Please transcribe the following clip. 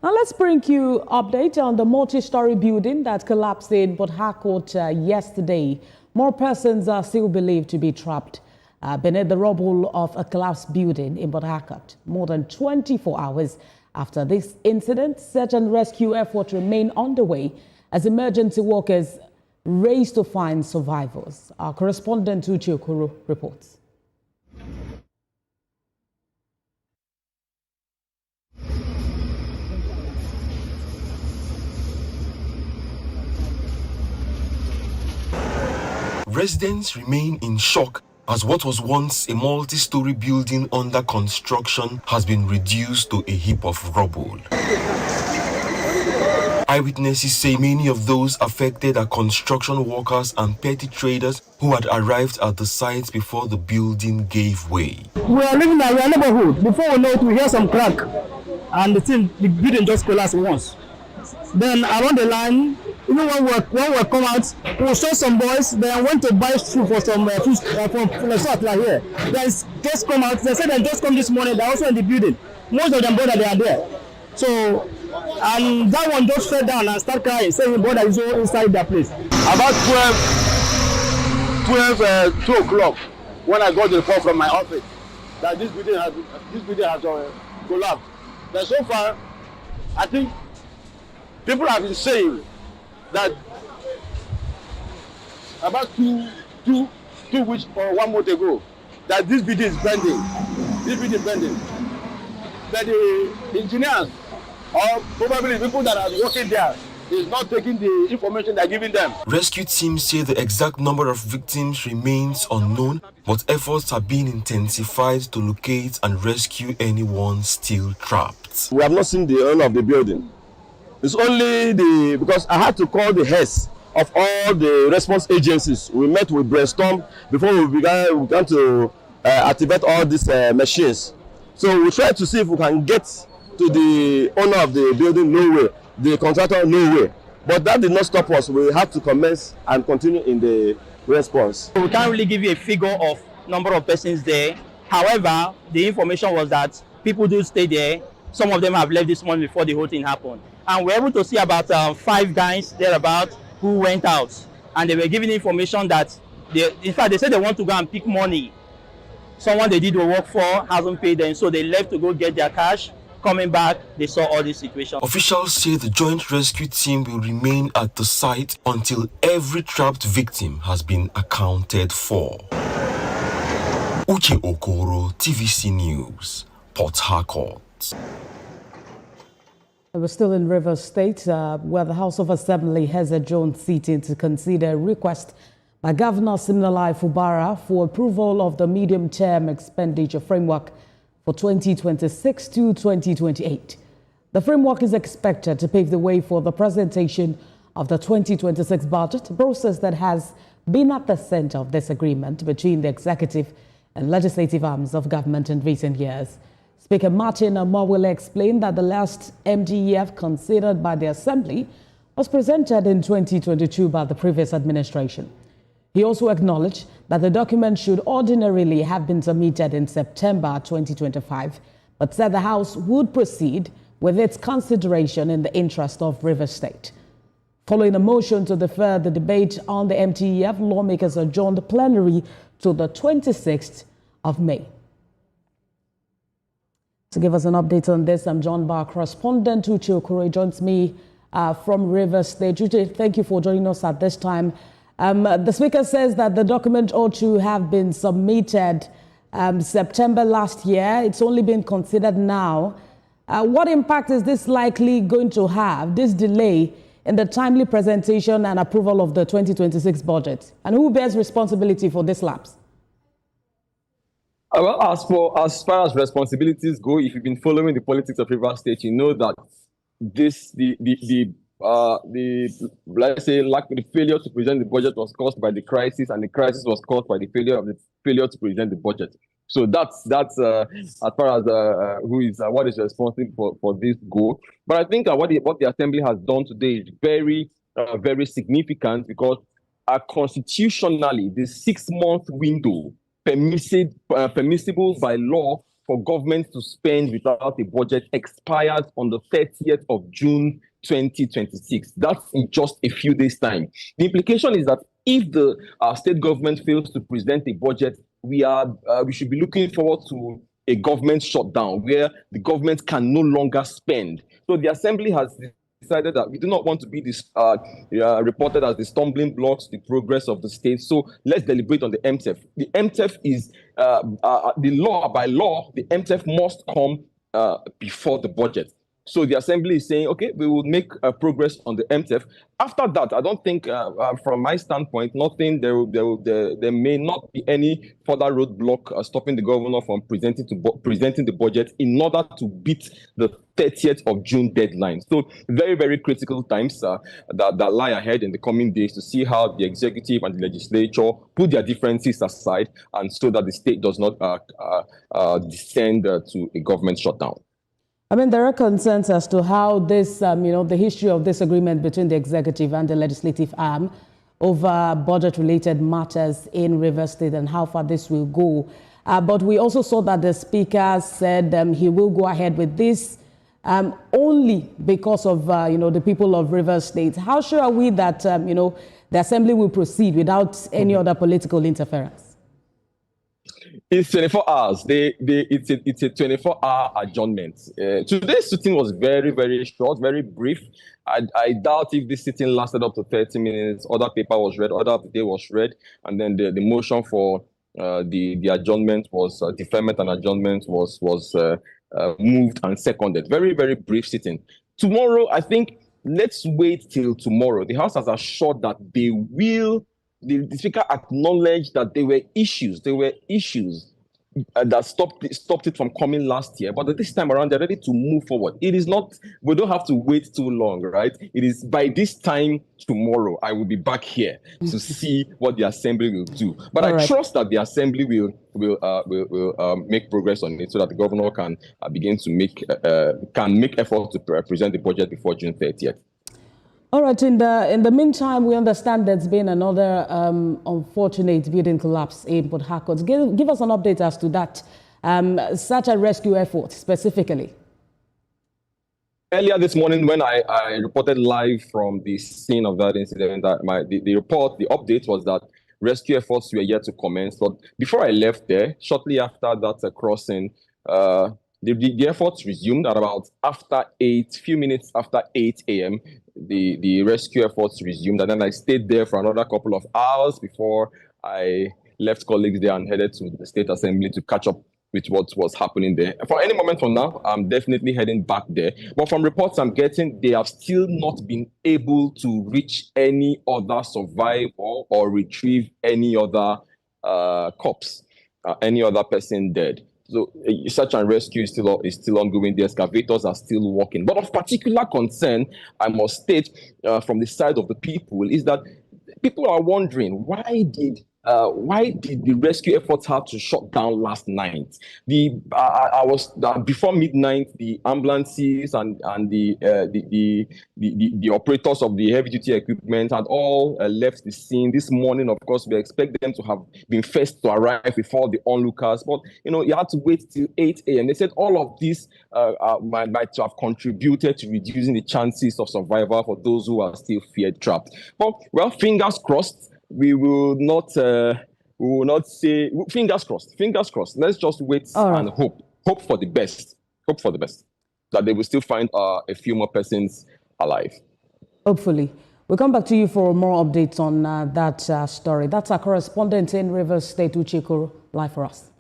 Now let's bring you update on the multi-story building that collapsed in Harcourt yesterday. More persons are still believed to be trapped beneath the rubble of a collapsed building in Harcourt. More than 24 hours after this incident, search and rescue efforts remain underway as emergency workers race to find survivors. Our correspondent Uche Okoro reports. Residents remain in shock as what was once a multi-story building under construction has been reduced to a heap of rubble. Eyewitnesses say many of those affected are construction workers and petty traders who had arrived at the site before the building gave way. We are living in our neighborhood. Before we know it, we hear some crack, and the building just collapsed once. Then around the line, even when we come out, we saw some boys. They went to buy food for some fish from the store like here. They just come out. They said they just come this morning. They're also in the building. Most of them brother they are there. So, and that one just fell down and started crying, saying brother is all inside their place. About 2 o'clock, when I got the report from my office that this building has collapsed. But so far, I think people have been saying that about two weeks or 1 month ago, that this building is bending. This building is bending. That the engineers or probably the people that are working there is not taking the information they're giving them. Rescue teams say the exact number of victims remains unknown, but efforts are being intensified to locate and rescue anyone still trapped. We have not seen the owner of the building. It's only because I had to call the heads of all the response agencies. We met with brainstorm before we began to activate all these machines. So we tried to see if we can get to the owner of the building, no way. The contractor, no way. But that did not stop us. We have to commence and continue in the response. We can't really give you a figure of number of persons there. However, the information was that people do stay there. Some of them have left this morning before the whole thing happened. And we're able to see about 5 guys thereabout who went out. And they were giving information that, in fact, they said they want to go and pick money. Someone they did the work for hasn't paid them, so they left to go get their cash. Coming back, they saw all this situation. Officials say the joint rescue team will remain at the site until every trapped victim has been accounted for. Uche Okoro, TVC News, Port Harcourt. We're still in Rivers State, where the House of Assembly has adjourned sitting to consider a request by Governor Siminalayi Fubara for approval of the medium-term expenditure framework for 2026 to 2028. The framework is expected to pave the way for the presentation of the 2026 budget, a process that has been at the center of disagreement between the executive and legislative arms of government in recent years. Speaker Martin Amawile explained that the last MDEF considered by the Assembly was presented in 2022 by the previous administration. He also acknowledged that the document should ordinarily have been submitted in September 2025, but said the House would proceed with its consideration in the interest of Rivers State. Following a motion to defer the debate on the MTEF, lawmakers adjourned the plenary to the 26th of May. To give us an update on this, I'm joined by our correspondent, Uche Okoro, joins me from Rivers State. Uche, thank you for joining us at this time. The Speaker says that the document ought to have been submitted September last year. It's only been considered now. What impact is this likely going to have, this delay in the timely presentation and approval of the 2026 budget? And who bears responsibility for this lapse? Well, as far as responsibilities go, if you've been following the politics of Rivers State, you know that the failure to present the budget was caused by the crisis, and the crisis was caused by the failure to present the budget. So that's as far as what is responsible for this goal. But I think what the Assembly has done today is very significant, because constitutionally the 6-month window permissible by law for government to spend without a budget expires on the 30th of June 2026. That's in just a few days' time. The implication is that if the state government fails to present a budget, we should be looking forward to a government shutdown where the government can no longer spend. So the Assembly has decided that we do not want to be reported as the stumbling blocks to the progress of the state. So let's deliberate on the MTEF. The MTEF is the law. By law, the MTEF must come before the budget. So the Assembly is saying, okay, we will make progress on the MTEF. After that, I don't think, from my standpoint, there may not be any further roadblock stopping the governor from presenting the budget in order to beat the 30th of June deadline. So very, very critical times that lie ahead in the coming days to see how the executive and the legislature put their differences aside, and so that the state does not descend to a government shutdown. I mean, there are concerns as to how this, the history of this agreement between the executive and the legislative arm over budget-related matters in Rivers State and how far this will go. But we also saw that the speaker said he will go ahead with this only because of, the people of Rivers State. How sure are we that, the Assembly will proceed without any other political interference? It's 24 hours. It's a 24-hour adjournment. Today's sitting was very, very short, very brief. I doubt if this sitting lasted up to 30 minutes. Other paper was read, other of the day was read, and then the motion for the adjournment was deferment and adjournment was moved and seconded. Very, very brief sitting. Tomorrow, I think, let's wait till tomorrow. The House has assured that they will. The speaker acknowledged that there were issues. That stopped it from coming last year, but this time around they're ready to move forward. It is not. We don't have to wait too long, right? It is by this time tomorrow. I will be back here to see what the Assembly will do. But I trust that the Assembly will make progress on it, so that the governor can begin to make efforts to present the budget before June 30th. All right. In the meantime, we understand there's been another unfortunate building collapse in Port Harcourt. Give us an update as to that, such a rescue effort specifically. Earlier this morning, when I reported live from the scene of that incident, the update was that rescue efforts were yet to commence. But before I left there, shortly after that crossing, the efforts resumed at about few minutes after 8 a.m. The rescue efforts resumed, and then I stayed there for another couple of hours before I left colleagues there and headed to the State Assembly to catch up with what was happening there. For any moment from now, I'm definitely heading back there. But from reports I'm getting, they have still not been able to reach any other survivor or retrieve any other corpse, any other person dead. So search and rescue is still ongoing. The excavators are still working. But of particular concern, I must state from the side of the people, is that people are wondering why did the rescue efforts have to shut down last night? Before midnight, the ambulances and the operators of the heavy duty equipment had all left the scene. This morning, of course, we expect them to have been first to arrive before the onlookers. But you had to wait till 8 a.m. They said all of this might have contributed to reducing the chances of survival for those who are still feared trapped. But well, fingers crossed. We will not say fingers crossed. Let's just wait and hope for the best. Hope for the best, that they will still find a few more persons alive. Hopefully. We'll come back to you for more updates on that story. That's our correspondent in Rivers State, Uche Okoro, live for us.